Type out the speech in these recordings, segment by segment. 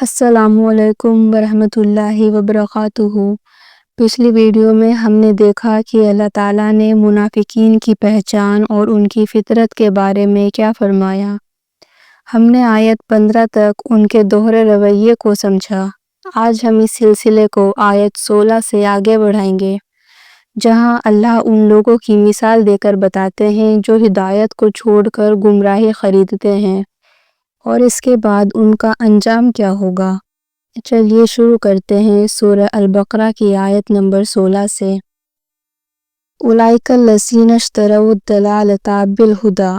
السلام علیکم ورحمۃ اللہ وبرکاتہ۔ پچھلی ویڈیو میں ہم نے دیکھا کہ اللہ تعالیٰ نے منافقین کی پہچان اور ان کی فطرت کے بارے میں کیا فرمایا۔ ہم نے آیت 15 تک ان کے دوہرے رویے کو سمجھا۔ آج ہم اس سلسلے کو آیت 16 سے آگے بڑھائیں گے، جہاں اللہ ان لوگوں کی مثال دے کر بتاتے ہیں جو ہدایت کو چھوڑ کر گمراہی خریدتے ہیں، اور اس کے بعد ان کا انجام کیا ہوگا۔ چلیے شروع کرتے ہیں سورہ البقرہ کی آیت نمبر 16 سے۔ اولئک الذین اشتروا الضلالۃ بالہدی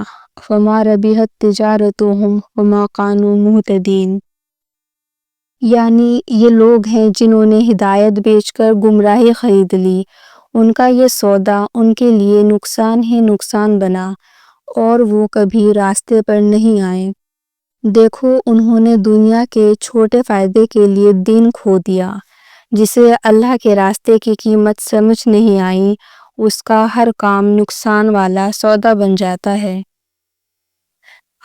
فما ربحت تجارتہم وما کانوا مہتدین۔ یعنی یہ لوگ ہیں جنہوں نے ہدایت بیچ کر گمراہی خرید لی، ان کا یہ سودا ان کے لیے نقصان ہی نقصان بنا اور وہ کبھی راستے پر نہیں آئے۔ دیکھو، انہوں نے دنیا کے چھوٹے فائدے کے لیے دین کھو دیا۔ جسے اللہ کے راستے کی قیمت سمجھ نہیں آئی، اس کا ہر کام نقصان والا سودا بن جاتا ہے۔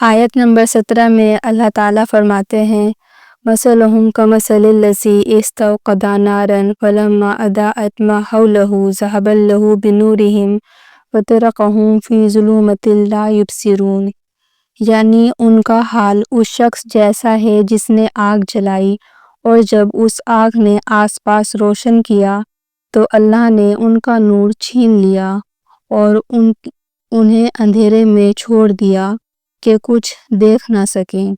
آیت نمبر 17 میں اللہ تعالیٰ فرماتے ہیں، مَثَلُهُمْ كَمَثَلِ الَّذِي اسْتَوْقَدَ نَارًا فَلَمَّا أَضَاءَتْ مَا حَوْلَهُ ذَهَبَ اللَّهُ بِنُورِهِمْ وَتَرَكَهُمْ فِي ظُلُمَاتٍ لَا يُبْصِرُونَ۔ یعنی ان کا حال اس شخص جیسا ہے جس نے آگ جلائی، اور جب اس آگ نے آس پاس روشن کیا تو اللہ نے ان کا نور چھین لیا اور انہیں اندھیرے میں چھوڑ دیا کہ کچھ دیکھ نہ سکیں۔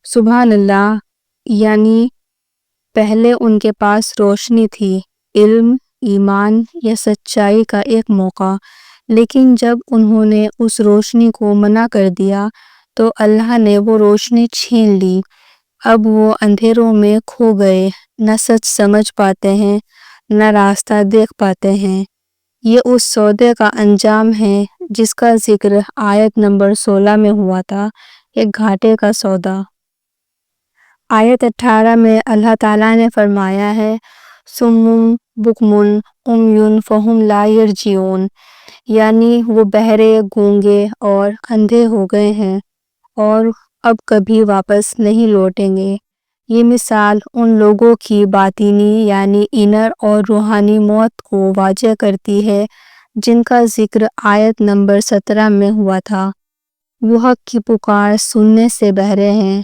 سبحان اللہ! یعنی پہلے ان کے پاس روشنی تھی، علم، ایمان یا سچائی کا ایک موقع، لیکن جب انہوں نے اس روشنی کو منع کر دیا تو اللہ نے وہ روشنی چھین لی۔ اب وہ اندھیروں میں کھو گئے، نہ سچ سمجھ پاتے ہیں، نہ راستہ دیکھ پاتے ہیں۔ یہ اس سودے کا انجام ہے جس کا ذکر آیت نمبر 16 میں ہوا تھا، ایک گھاٹے کا سودا۔ آیت 18 میں اللہ تعالیٰ نے فرمایا ہے، صُمٌّ بُکْمٌ عُمْیٌ فَہُمْ لَا یَرْجِعُونَ۔ یعنی وہ بہرے، گونگے اور اندھے ہو گئے ہیں اور اب کبھی واپس نہیں لوٹیں گے۔ یہ مثال ان لوگوں کی باطنی یعنی انر اور روحانی موت کو واضح کرتی ہے جن کا ذکر آیت نمبر 17 میں ہوا تھا۔ وہ حق کی پکار سننے سے بہرے ہیں،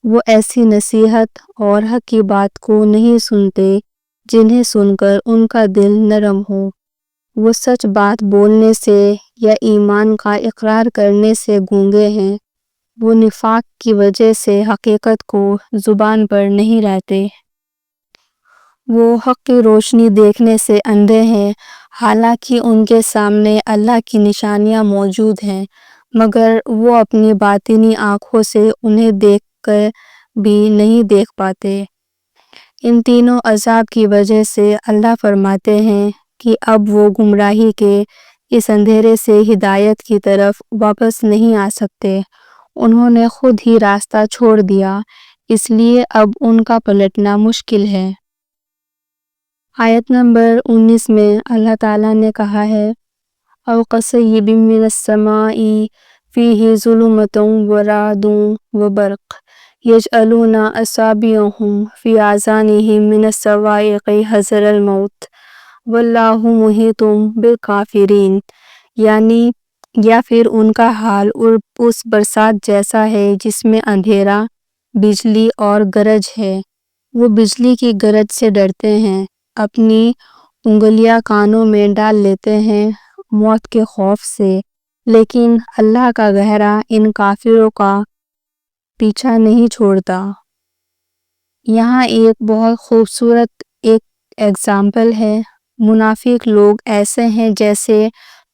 وہ ایسی نصیحت اور حق کی بات کو نہیں سنتے جنہیں سن کر ان کا دل نرم ہو۔ وہ سچ بات بولنے سے یا ایمان کا اقرار کرنے سے گونگے ہیں، وہ نفاق کی وجہ سے حقیقت کو زبان پر نہیں لاتے۔ وہ حق کی روشنی دیکھنے سے اندھے ہیں، حالانکہ ان کے سامنے اللہ کی نشانیاں موجود ہیں، مگر وہ اپنی باطنی آنکھوں سے انہیں دیکھ کر بھی نہیں دیکھ پاتے۔ ان تینوں عذاب کی وجہ سے اللہ فرماتے ہیں کہ اب وہ گمراہی کے اس اندھیرے سے ہدایت کی طرف واپس نہیں آ سکتے۔ انہوں نے خود ہی راستہ چھوڑ دیا، اس لیے اب ان کا پلٹنا مشکل ہے۔ آیت نمبر 19 میں اللہ تعالیٰ نے کہا ہے، أَوْ كَصَيِّبٍ مِّنَ السَّمَاءِ فِيهِ ظُلُمَةٌ وَرَعْدٌ وَبَرْقٌ يَجْعَلُونَ أَصَابِعَهُمْ فِي آذَانِهِم مِّنَ الصَّوَاعِقِ حَذَرَ الْمَوْتِ وَاللَّهُ مُحِيطٌ بِالْكَافِرِينَ۔ یعنی یا پھر ان کا حال اس برسات جیسا ہے جس میں اندھیرا، بجلی اور گرج ہے۔ وہ بجلی کی گرج سے ڈرتے ہیں، اپنی انگلیاں کانوں میں ڈال لیتے ہیں موت کے خوف سے، لیکن اللہ کا قہر ان کافروں کا پیچھا نہیں چھوڑتا۔ یہاں ایک بہت خوبصورت ایک ایگزامپل ہے۔ منافق لوگ ایسے ہیں جیسے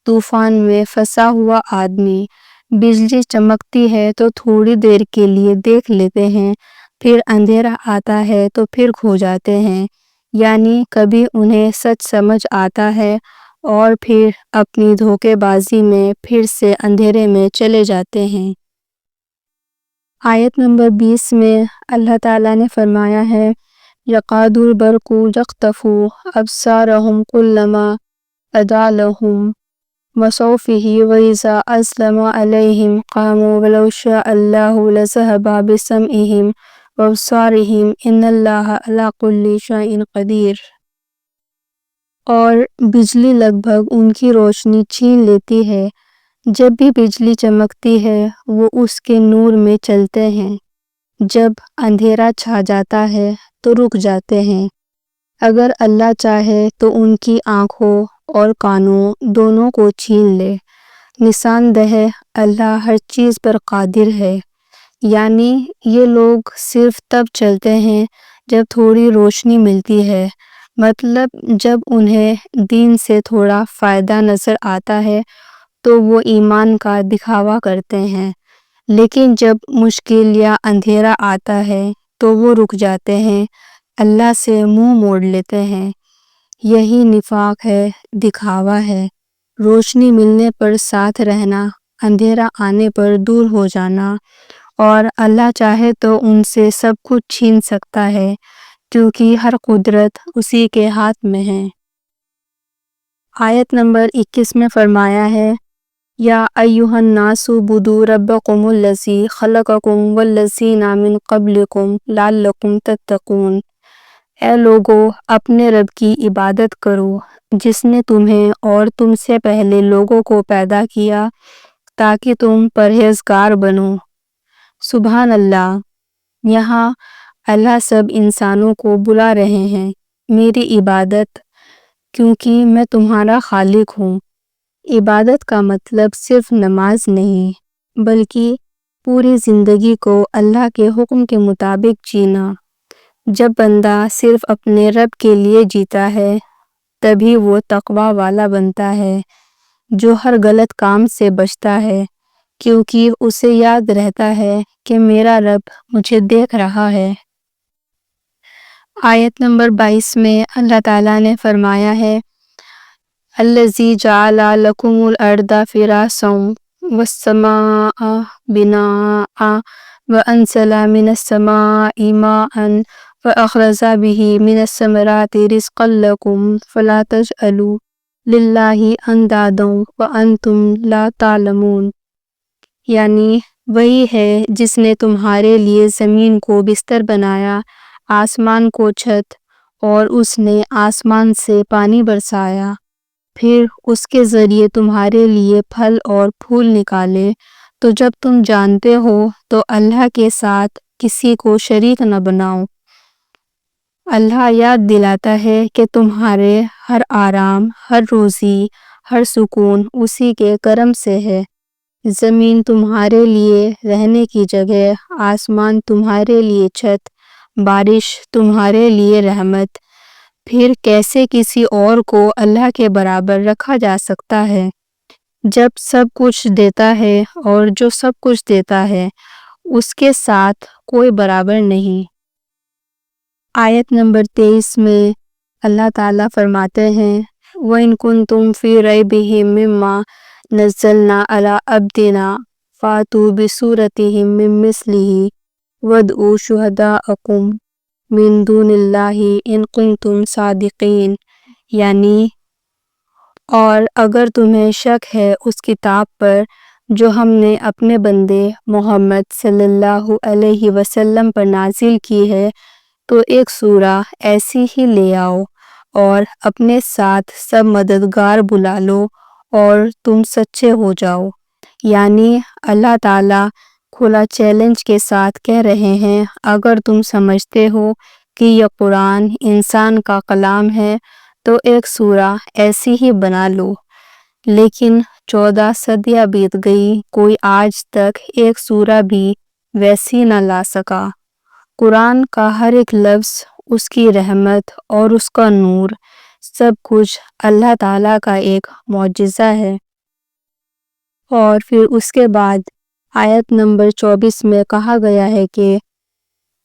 طوفان میں پھنسا ہوا آدمی، بجلی چمکتی ہے تو تھوڑی دیر کے لیے دیکھ لیتے ہیں، پھر اندھیرا آتا ہے تو پھر کھو جاتے ہیں۔ یعنی کبھی انہیں سچ سمجھ آتا ہے اور پھر اپنی دھوکے بازی میں پھر سے اندھیرے میں چلے جاتے ہیں۔ آیت نمبر 20 میں اللہ تعالیٰ نے فرمایا ہے، يَكَادُ الْبَرْقُ يَخْطَفُ أَبْصَارَهُمْ كُلَّمَا أَضَاءَ لَهُمْ مَشَوْا فِيهِ وَإِذَا أَظْلَمَ عَلَيْهِمْ قَامُوا وَلَوْ شَاءَ اللَّهُ لَذَهَبَ بِسَمْعِهِمْ وأبصارهم إن الله على كل شيء قدير۔ اور بجلی لگ بھگ ان کی روشنی چھین لیتی ہے۔ جب بھی بجلی چمکتی ہے وہ اس کے نور میں چلتے ہیں، جب اندھیرا چھا جاتا ہے تو رک جاتے ہیں۔ اگر اللہ چاہے تو ان کی آنکھوں اور کانوں دونوں کو چھین لے۔ نشاندہ اللہ ہر چیز پر قادر ہے، یعنی یہ لوگ صرف تب چلتے ہیں جب تھوڑی روشنی ملتی ہے، مطلب جب انہیں دین سے تھوڑا فائدہ نظر آتا ہے تو وہ ایمان کا دکھاوا کرتے ہیں، لیکن جب مشکل یا اندھیرا آتا ہے تو وہ رک جاتے ہیں، اللہ سے منہ موڑ لیتے ہیں۔ یہی نفاق ہے، دکھاوا ہے۔ روشنی ملنے پر ساتھ رہنا، اندھیرا آنے پر دور ہو جانا، اور اللہ چاہے تو ان سے سب کچھ چھین سکتا ہے، کیونکہ ہر قدرت اسی کے ہاتھ میں ہے۔ آیت نمبر 21 میں فرمایا ہے، یا ایھا الناس اعبدوا ربکم الذی خلقکم والذین من قبلکم لعلکم تتقون۔ اے لوگو، اپنے رب کی عبادت کرو جس نے تمہیں اور تم سے پہلے لوگوں کو پیدا کیا تاکہ تم پرہیزگار بنو۔ سبحان اللہ! یہاں اللہ سب انسانوں کو بلا رہے ہیں میری عبادت، کیونکہ میں تمہارا خالق ہوں۔ عبادت کا مطلب صرف نماز نہیں، بلکہ پوری زندگی کو اللہ کے حکم کے مطابق جینا۔ جب بندہ صرف اپنے رب کے لیے جیتا ہے تبھی وہ تقوی والا بنتا ہے، جو ہر غلط کام سے بچتا ہے، کیونکہ اسے یاد رہتا ہے کہ میرا رب مجھے دیکھ رہا ہے۔ آیت نمبر 22 میں اللہ تعالیٰ نے فرمایا ہے، الذی جعل لکم الارض فراشا والسماء بناء وانزل من السماء ماء فاخرج به من الثمرات رزقا لکم فلا تجعلوا للہ اندادا وانتم لا تعلمون۔ یعنی وہی ہے جس نے تمہارے لیے زمین کو بستر بنایا، آسمان کو چھت، اور اس نے آسمان سے پانی برسایا، پھر اس کے ذریعے تمہارے لیے پھل اور پھول نکالے، تو جب تم جانتے ہو تو اللہ کے ساتھ کسی کو شریک نہ بناؤ۔ اللہ یاد دلاتا ہے کہ تمہارے ہر آرام، ہر روزی، ہر سکون اسی کے کرم سے ہے۔ زمین تمہارے لیے رہنے کی جگہ، آسمان تمہارے لیے چھت، بارش تمہارے لیے رحمت۔ پھر کیسے کسی اور کو اللہ کے برابر رکھا جا سکتا ہے، جب سب کچھ دیتا ہے، اور جو سب کچھ دیتا ہے اس کے ساتھ کوئی برابر نہیں۔ آیت نمبر 23 میں اللہ تعالیٰ فرماتے ہیں، وَإِن كُنتُمْ فِي رَيْبٍ مِّمَّا نَزَّلْنَا عَلَىٰ عَبْدِنَا فَأْتُوا بِسُورَةٍ مِّن مِّثْلِهِ وَادْعُوا شُهَدَاءَكُم مِّن دُونِ اللَّهِ إِن كُنتُمْ صَادِقِينَ۔ یعنی اور اگر تمہیں شک ہے اس کتاب پر جو ہم نے اپنے بندے محمد صلی اللہ علیہ وسلم پر نازل کی ہے، تو ایک سورہ ایسی ہی لے آؤ اور اپنے ساتھ سب مددگار بلا لو اور تم سچے ہو جاؤ۔ یعنی اللہ تعالیٰ کھلا چیلنج کے ساتھ کہہ رہے ہیں، اگر تم سمجھتے ہو کہ یہ قرآن انسان کا کلام ہے تو ایک سورہ ایسی ہی بنا لو۔ لیکن 14 صدیاں بیت گئی، کوئی آج تک ایک سورہ بھی ویسی نہ لا سکا۔ قرآن کا ہر ایک لفظ، اس کی رحمت اور اس کا نور، سب کچھ اللہ تعالیٰ کا ایک معجزہ ہے۔ اور پھر اس کے بعد آیت نمبر 24 میں کہا گیا ہے کہ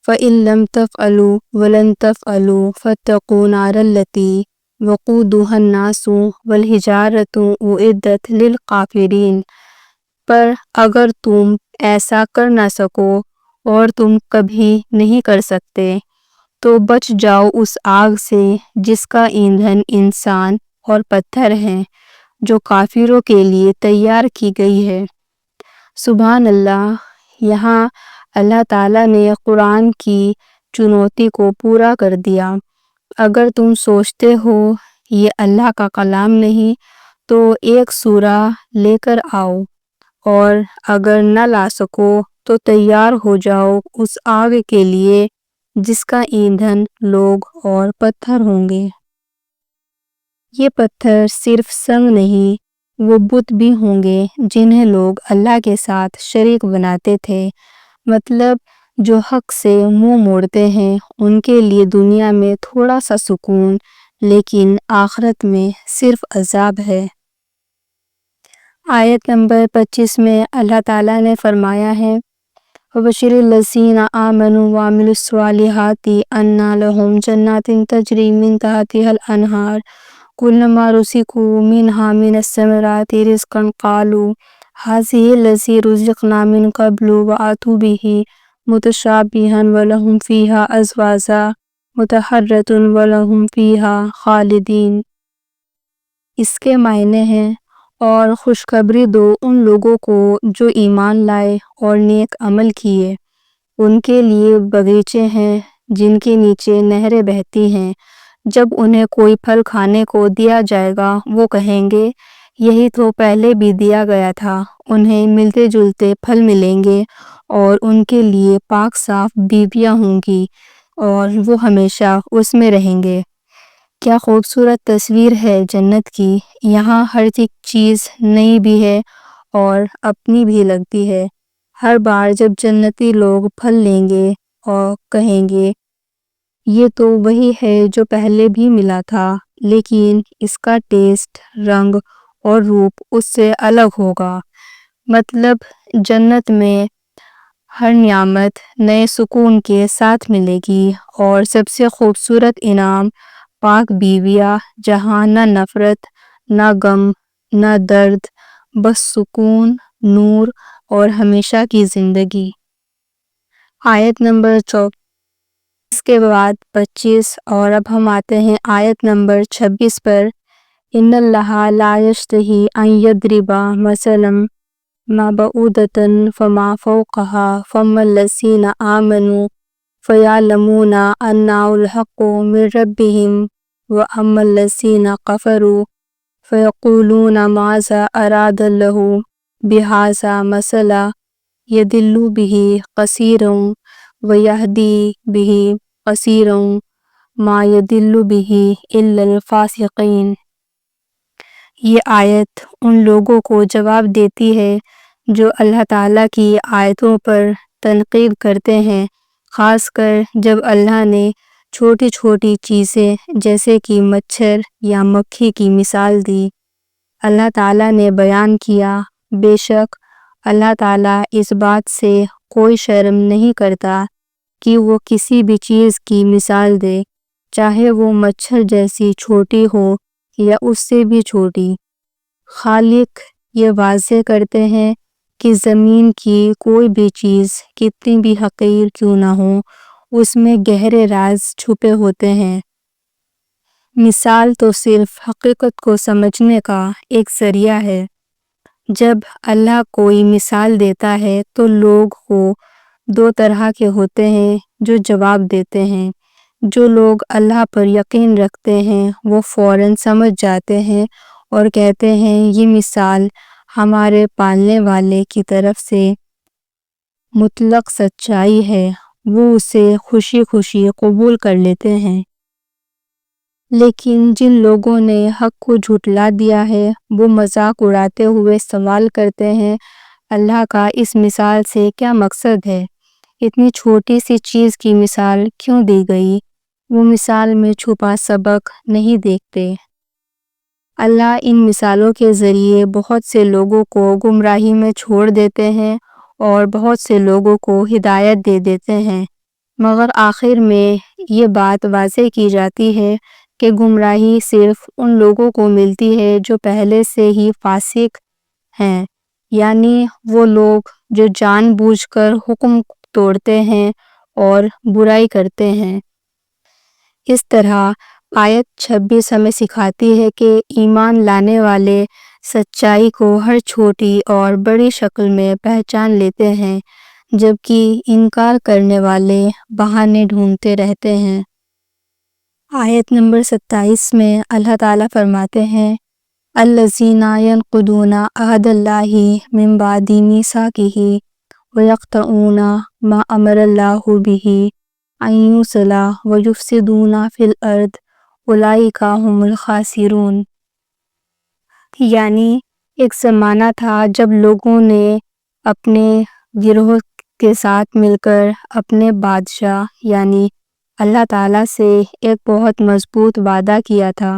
فَإِن لَّمْ تَفْعَلُوا وَلَن تَفْعَلُوا فَاتَّقُوا نَارَ الَّتِي وَقُودُهَا النَّاسُ وَالْحِجَارَةُ أُعِدَّتْ لِلْكَافِرِينَ۔ پر اگر تم ایسا کر نہ سکو اور تم کبھی نہیں کر سکتے تو بچ جاؤ اس آگ سے جس کا ایندھن انسان اور پتھر ہیں، جو کافروں کے لیے تیار کی گئی ہے۔ سبحان اللہ! یہاں اللہ تعالیٰ نے قرآن کی چنوتی کو پورا کر دیا۔ اگر تم سوچتے ہو یہ اللہ کا کلام نہیں تو ایک سورہ لے کر آؤ، اور اگر نہ لا سکو تو تیار ہو جاؤ اس آگ کے لیے جس کا ایندھن لوگ اور پتھر ہوں گے۔ یہ پتھر صرف سنگ نہیں، وہ بت بھی ہوں گے جنہیں لوگ اللہ کے ساتھ شریک بناتے تھے۔ مطلب جو حق سے منہ موڑتے ہیں ان کے لیے دنیا میں تھوڑا سا سکون، لیکن آخرت میں صرف عذاب ہے۔ آیت نمبر 25 میں اللہ تعالیٰ نے فرمایا ہے وَبَشِّرِ الَّذِينَ آمَنُوا وَعَمِلُوا الصَّالِحَاتِ أَنَّ لَهُمْ جَنَّاتٍ تَجْرِي مِن تَحْتِهَا الْأَنْهَارُ كُلَّمَا رُزِقُوا مِنْهَا مِنَ الثَّمَرَاتِ رِزْقًا قَالُوا هَٰذِهِ الَّذِي رُزِقْنَا مِن قَبْلُ وَأَتَوْا بِهِ مُتَشَابِهًا وَلَهُمْ فِيهَا أَزْوَاجٌ مُطَہَّرَةٌ وَلَهُمْ فِيهَا خَالِدُونَ۔ اس کے معنی ہیں اور خوشخبری دو ان لوگوں کو جو ایمان لائے اور نیک عمل کیے، ان کے لیے باغیچے ہیں جن کے نیچے نہریں بہتی ہیں۔ جب انہیں کوئی پھل کھانے کو دیا جائے گا وہ کہیں گے یہی تو پہلے بھی دیا گیا تھا۔ انہیں ملتے جلتے پھل ملیں گے اور ان کے لیے پاک صاف بیویاں ہوں گی اور وہ ہمیشہ اس میں رہیں گے۔ کیا خوبصورت تصویر ہے جنت کی، یہاں ہر چیز نئی بھی ہے اور اپنی بھی لگتی ہے۔ ہر بار جب جنتی لوگ پھل لیں گے اور کہیں گے یہ تو وہی ہے جو پہلے بھی ملا تھا، لیکن اس کا ٹیسٹ، رنگ اور روپ اس سے الگ ہوگا۔ مطلب جنت میں ہر نعمت نئے سکون کے ساتھ ملے گی، اور سب سے خوبصورت انعام پاک بیویاں جہاں نہ نفرت، نہ غم، نہ درد، بس سکون، نور اور ہمیشہ کی زندگی۔ آیت نمبر 24 اس کے بعد 25 اور اب ہم آتے ہیں آیت نمبر 26 پر۔ ان اللہ لا یشتہی ان یضرب مثلا ما بعوضۃ فما فوقها فاما الذین آمنوا فیعلمون انہ الحق من ربہم واما الذین کفروا فیقولون ماذا اراد اللہ بہذا مثلا یضل بہ کثیرا ویہدی بہ کثیرا ما یضل بہ الا الفاسقین۔ یہ آیت ان لوگوں کو جواب دیتی ہے جو اللہ تعالیٰ کی آیتوں پر تنقید کرتے ہیں، خاص کر جب اللہ نے چھوٹی چھوٹی چیزیں جیسے کہ مچھر یا مکھی کی مثال دی۔ اللہ تعالیٰ نے بیان کیا بے شک اللہ تعالیٰ اس بات سے کوئی شرم نہیں کرتا کہ وہ کسی بھی چیز کی مثال دے، چاہے وہ مچھر جیسی چھوٹی ہو یا اس سے بھی چھوٹی۔ خالق یہ واضح کرتے ہیں کہ زمین کی کوئی بھی چیز کتنی بھی حقیر کیوں نہ ہو، اس میں گہرے راز چھپے ہوتے ہیں۔ مثال تو صرف حقیقت کو سمجھنے کا ایک ذریعہ ہے۔ جب اللہ کوئی مثال دیتا ہے تو لوگ کو دو طرح کے ہوتے ہیں جو جواب دیتے ہیں۔ جو لوگ اللہ پر یقین رکھتے ہیں وہ فوراً سمجھ جاتے ہیں اور کہتے ہیں یہ مثال ہمارے پالنے والے کی طرف سے مطلق سچائی ہے، وہ اسے خوشی خوشی قبول کر لیتے ہیں۔ لیکن جن لوگوں نے حق کو جھٹلا دیا ہے وہ مذاق اڑاتے ہوئے سوال کرتے ہیں اللہ کا اس مثال سے کیا مقصد ہے؟ اتنی چھوٹی سی چیز کی مثال کیوں دی گئی؟ وہ مثال میں چھپا سبق نہیں دیکھتے۔ اللہ ان مثالوں کے ذریعے بہت سے لوگوں کو گمراہی میں چھوڑ دیتے ہیں اور بہت سے لوگوں کو ہدایت دے دیتے ہیں، مگر آخر میں یہ بات واضح کی جاتی ہے کہ گمراہی صرف ان لوگوں کو ملتی ہے جو پہلے سے ہی فاسق ہیں، یعنی وہ لوگ جو جان بوجھ کر حکم توڑتے ہیں اور برائی کرتے ہیں۔ اس طرح آیت 26 ہمیں سکھاتی ہے کہ ایمان لانے والے سچائی کو ہر چھوٹی اور بڑی شکل میں پہچان لیتے ہیں۔ جبکہ انکار کرنے والے بہانے ڈھونڈتے رہتے ہیں۔ آیت نمبر 27 میں اللہ تعالیٰ فرماتے ہیں الذین ینقضون عہد اللہ من بعد میثاقہ ویقطعون ما امر اللہ بہ ان یوصل ویفسدون فی الارض اولئک ھم الخاسرون۔ یعنی ایک زمانہ تھا جب لوگوں نے اپنے گروہ کے ساتھ مل کر اپنے بادشاہ یعنی اللہ تعالیٰ سے ایک بہت مضبوط وعدہ کیا تھا۔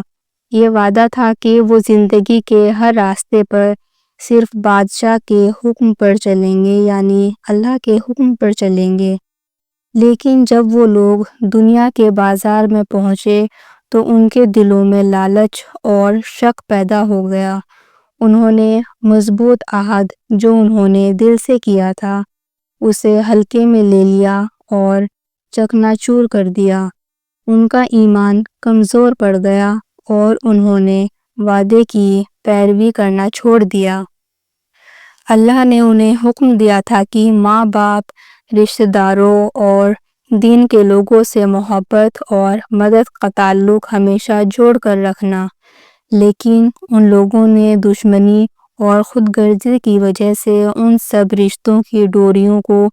یہ وعدہ تھا کہ وہ زندگی کے ہر راستے پر صرف بادشاہ کے حکم پر چلیں گے یعنی اللہ کے حکم پر چلیں گے۔ لیکن جب وہ لوگ دنیا کے بازار میں پہنچے تو ان کے دلوں میں لالچ اور شک پیدا ہو گیا۔ انہوں نے مضبوط عہد جو انہوں نے دل سے کیا تھا اسے ہلکے میں لے لیا اور چکنا چور کر دیا۔ ان کا ایمان کمزور پڑ گیا اور انہوں نے وعدے کی پیروی کرنا چھوڑ دیا۔ اللہ نے انہیں حکم دیا تھا کہ ماں باپ، رشتہ داروں اور دین کے لوگوں سے محبت اور مدد کا تعلق ہمیشہ جوڑ کر رکھنا، لیکن ان لوگوں نے دشمنی اور خود غرضی کی وجہ سے ان سب رشتوں کی ڈوریوں کو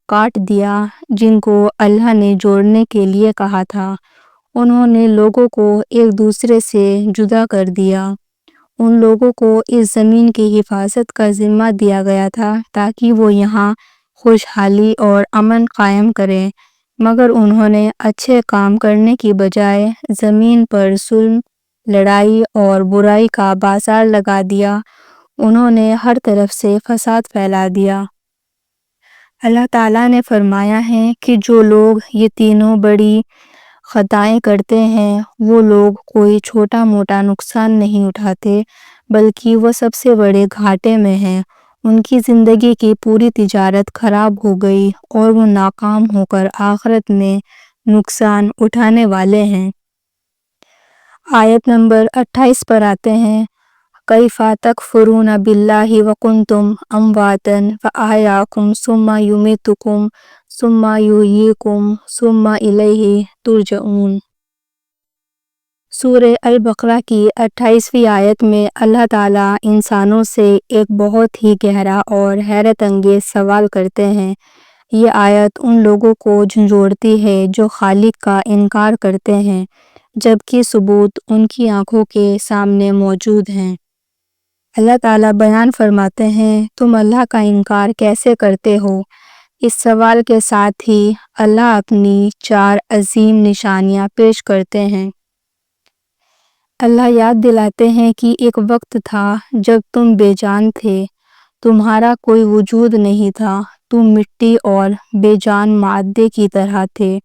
کاٹ دیا جن کو اللہ نے جوڑنے کے لیے کہا تھا۔ انہوں نے لوگوں کو ایک دوسرے سے جدا کر دیا۔ ان لوگوں کو اس زمین کی حفاظت کا ذمہ دیا گیا تھا تاکہ وہ یہاں خوشحالی اور امن قائم کریں، مگر انہوں نے اچھے کام کرنے کی بجائے زمین پر ظلم، لڑائی اور برائی کا بازار لگا دیا۔ انہوں نے ہر طرف سے فساد پھیلا دیا۔ اللہ تعالیٰ نے فرمایا ہے کہ جو لوگ یہ تینوں بڑی خطائیں کرتے ہیں وہ لوگ کوئی چھوٹا موٹا نقصان نہیں اٹھاتے بلکہ وہ سب سے بڑے گھاٹے میں ہیں۔ ان کی زندگی کی پوری تجارت خراب ہو گئی اور وہ ناکام ہو کر آخرت میں نقصان اٹھانے والے ہیں۔ آیت نمبر 28 پر آتے ہیں کیف تکفرون باللہ وکنتم امواتا فاحیاکم ثم یمیتکم ثم یحییکم ثم الیہ ترجعون۔ سورہ البقرہ کی 28ویں آیت میں اللہ تعالیٰ انسانوں سے ایک بہت ہی گہرا اور حیرت انگیز سوال کرتے ہیں۔ یہ آیت ان لوگوں کو جھنجھوڑتی ہے جو خالق کا انکار کرتے ہیں جبکہ ثبوت ان کی آنکھوں کے سامنے موجود ہیں۔ اللہ تعالیٰ بیان فرماتے ہیں تم اللہ کا انکار کیسے کرتے ہو؟ اس سوال کے ساتھ ہی اللہ اپنی 4 عظیم نشانیاں پیش کرتے ہیں۔ اللہ یاد دلاتے ہیں کہ ایک وقت تھا جب تم بے جان تھے، تمہارا کوئی وجود نہیں تھا، تم مٹی اور بے جان مادے کی طرح تھے،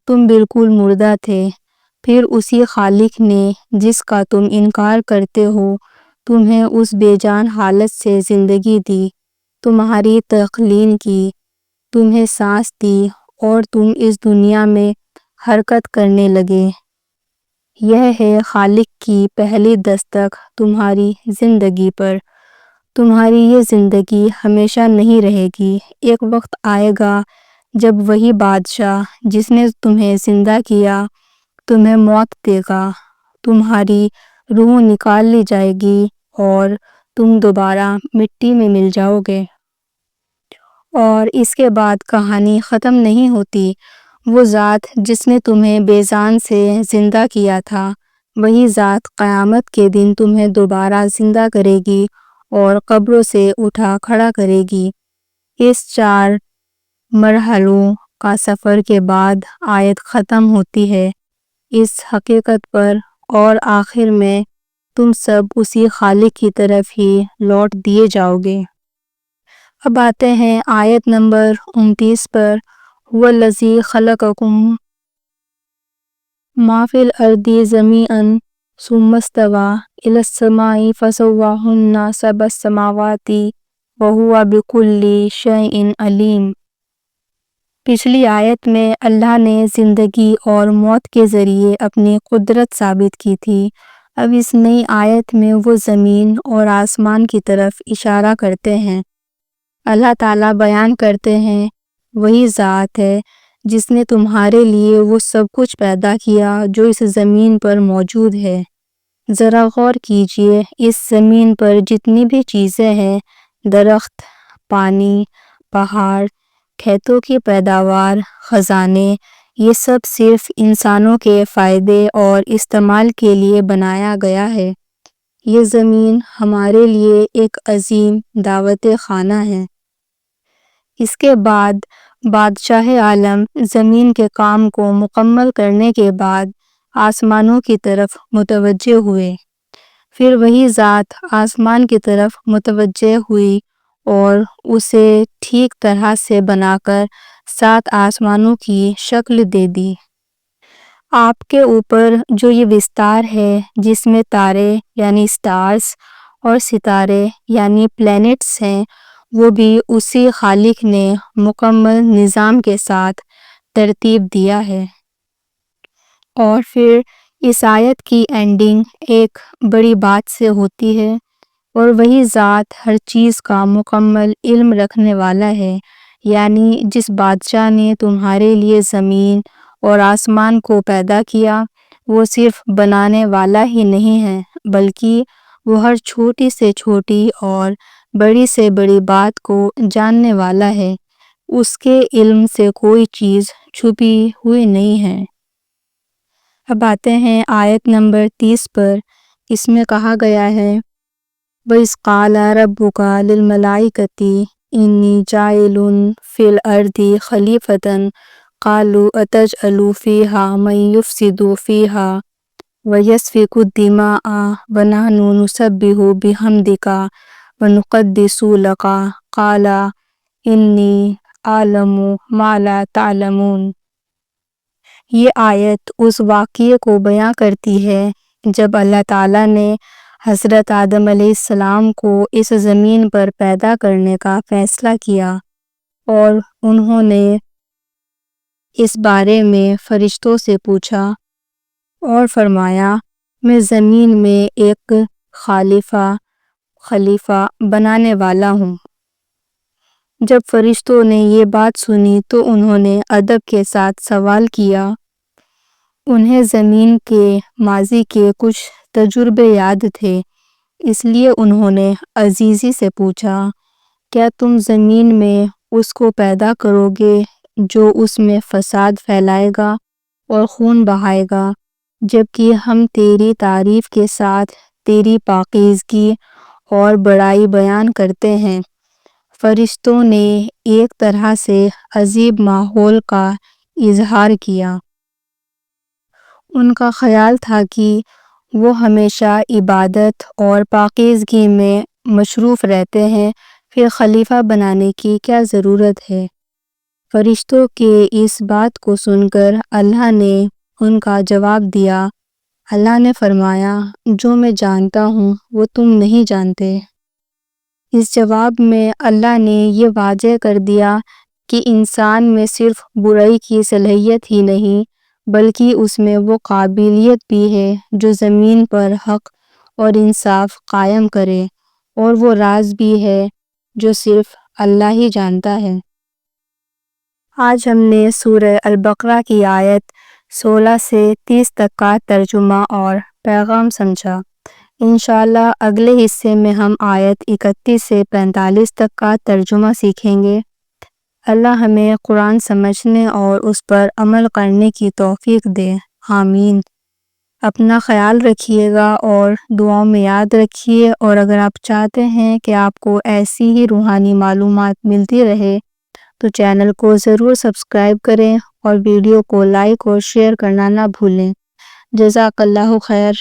تم بالکل مردہ تھے۔ پھر اسی خالق نے جس کا تم انکار کرتے ہو تمہیں اس بے جان حالت سے زندگی دی، تمہاری تخلیق کی، تمہیں سانس دی اور تم اس دنیا میں حرکت کرنے لگے۔ یہ ہے خالق کی پہلی دستک تمہاری زندگی پر۔ تمہاری یہ زندگی ہمیشہ نہیں رہے گی، ایک وقت آئے گا جب وہی بادشاہ جس نے تمہیں زندہ کیا تمہیں موت دے گا، تمہاری روح نکال لی جائے گی اور تم دوبارہ مٹی میں مل جاؤ گے۔ اور اس کے بعد کہانی ختم نہیں ہوتی۔ وہ ذات جس نے تمہیں بے جان سے زندہ کیا تھا وہی ذات قیامت کے دن تمہیں دوبارہ زندہ کرے گی اور قبروں سے اٹھا کھڑا کرے گی۔ اس 4 مرحلوں کا سفر کے بعد آیت ختم ہوتی ہے اس حقیقت پر اور آخر میں تم سب اسی خالق کی طرف ہی لوٹ دیے جاؤ گے۔ اب آتے ہیں آیت نمبر 29 پر هو الذی خلقکم ما فی الارض جمیعا ثم استوی الی السماء فسواہن 7 سماوات وہو بکل شیء علیم۔ پچھلی آیت میں اللہ نے زندگی اور موت کے ذریعے اپنی قدرت ثابت کی تھی۔ اب اس نئی آیت میں وہ زمین اور آسمان کی طرف اشارہ کرتے ہیں۔ اللہ تعالیٰ بیان کرتے ہیں وہی ذات ہے جس نے تمہارے لیے وہ سب کچھ پیدا کیا جو اس زمین پر موجود ہے۔ ذرا غور کیجئے، اس زمین پر جتنی بھی چیزیں ہیں، درخت، پانی، پہاڑ، کھیتوں کی پیداوار، خزانے، یہ سب صرف انسانوں کے فائدے اور استعمال کے لیے بنایا گیا ہے۔ یہ زمین ہمارے لیے ایک عظیم دعوت خانہ ہے۔ اس کے بعد بادشاہ عالم زمین کے کام کو مکمل کرنے کے بعد آسمانوں کی طرف متوجہ ہوئے۔ پھر وہی ذات آسمان کی طرف متوجہ ہوئی اور اسے ٹھیک طرح سے بنا کر 7 آسمانوں کی شکل دے دی۔ آپ کے اوپر جو یہ وستار ہے جس میں تارے یعنی سٹارز اور ستارے یعنی پلینٹس ہیں، وہ بھی اسی خالق نے مکمل نظام کے ساتھ ترتیب دیا ہے۔ اور پھر اس آیت کی اینڈنگ ایک بڑی بات سے ہوتی ہے، اور وہی ذات ہر چیز کا مکمل علم رکھنے والا ہے، یعنی جس بادشاہ نے تمہارے لیے زمین اور آسمان کو پیدا کیا، وہ صرف بنانے والا ہی نہیں ہے بلکہ وہ ہر چھوٹی سے چھوٹی اور بڑی سے بڑی بات کو جاننے والا ہے۔ اس کے علم سے کوئی چیز چھپی ہوئی نہیں ہے۔ اب آتے ہیں آیت نمبر 30 پر۔ اس میں کہا گیا ہے وَإِذْ قَالَ رَبُّكَ لِلْمَلَائِكَةِ إِنِّي جَاعِلٌ فِي الْأَرْضِ خَلِيفَةً قَالُوا أَتَجْعَلُ فِيهَا مَن يُفْسِدُ فِيهَا وَيَسْفِكُ الدِّمَاءَ وَنَحْنُ نُسَبِّحُ بِحَمْدِكَ وَنُقَدِّسُ لَكَ قَالَ إِنِّي أَعْلَمُ مَا لَا تَعْلَمُونَ۔ یہ آیت اس واقعے کو بیان کرتی ہے جب اللہ تعالیٰ نے حضرت آدم علیہ السلام کو اس زمین پر پیدا کرنے کا فیصلہ کیا، اور انہوں نے اس بارے میں فرشتوں سے پوچھا اور فرمایا میں زمین میں ایک خلیفہ بنانے والا ہوں۔ جب فرشتوں نے یہ بات سنی تو انہوں نے ادب کے ساتھ سوال کیا۔ انہیں زمین کے ماضی کے کچھ تجربے یاد تھے، اس لیے انہوں نے عاجزی سے پوچھا کیا تم زمین میں اس کو پیدا کرو گے جو اس میں فساد پھیلائے گا اور خون بہائے گا، جبکہ ہم تیری تعریف کے ساتھ تیری پاکیزگی اور بڑائی بیان کرتے ہیں۔ فرشتوں نے ایک طرح سے عجیب ماحول کا اظہار کیا۔ ان کا خیال تھا کہ وہ ہمیشہ عبادت اور پاکیزگی میں مصروف رہتے ہیں، پھر خلیفہ بنانے کی کیا ضرورت ہے؟ فرشتوں کے اس بات کو سن کر اللہ نے ان کا جواب دیا۔ اللہ نے فرمایا جو میں جانتا ہوں وہ تم نہیں جانتے۔ اس جواب میں اللہ نے یہ واضح کر دیا کہ انسان میں صرف برائی کی صلاحیت ہی نہیں بلکہ اس میں وہ قابلیت بھی ہے جو زمین پر حق اور انصاف قائم کرے، اور وہ راز بھی ہے جو صرف اللہ ہی جانتا ہے۔ آج ہم نے سورہ البقرہ کی آیت 16 سے 30 تک کا ترجمہ اور پیغام سمجھا۔ انشاءاللہ اگلے حصے میں ہم آیت 31 سے 45 تک کا ترجمہ سیکھیں گے۔ اللہ ہمیں قرآن سمجھنے اور اس پر عمل کرنے کی توفیق دے، آمین۔ اپنا خیال رکھیے گا اور دعاؤں میں یاد رکھیے، اور اگر آپ چاہتے ہیں کہ آپ کو ایسی ہی روحانی معلومات ملتی رہے تو چینل کو ضرور سبسکرائب کریں اور ویڈیو کو لائک اور شیئر کرنا نہ بھولیں۔ جزاک اللہ خیر۔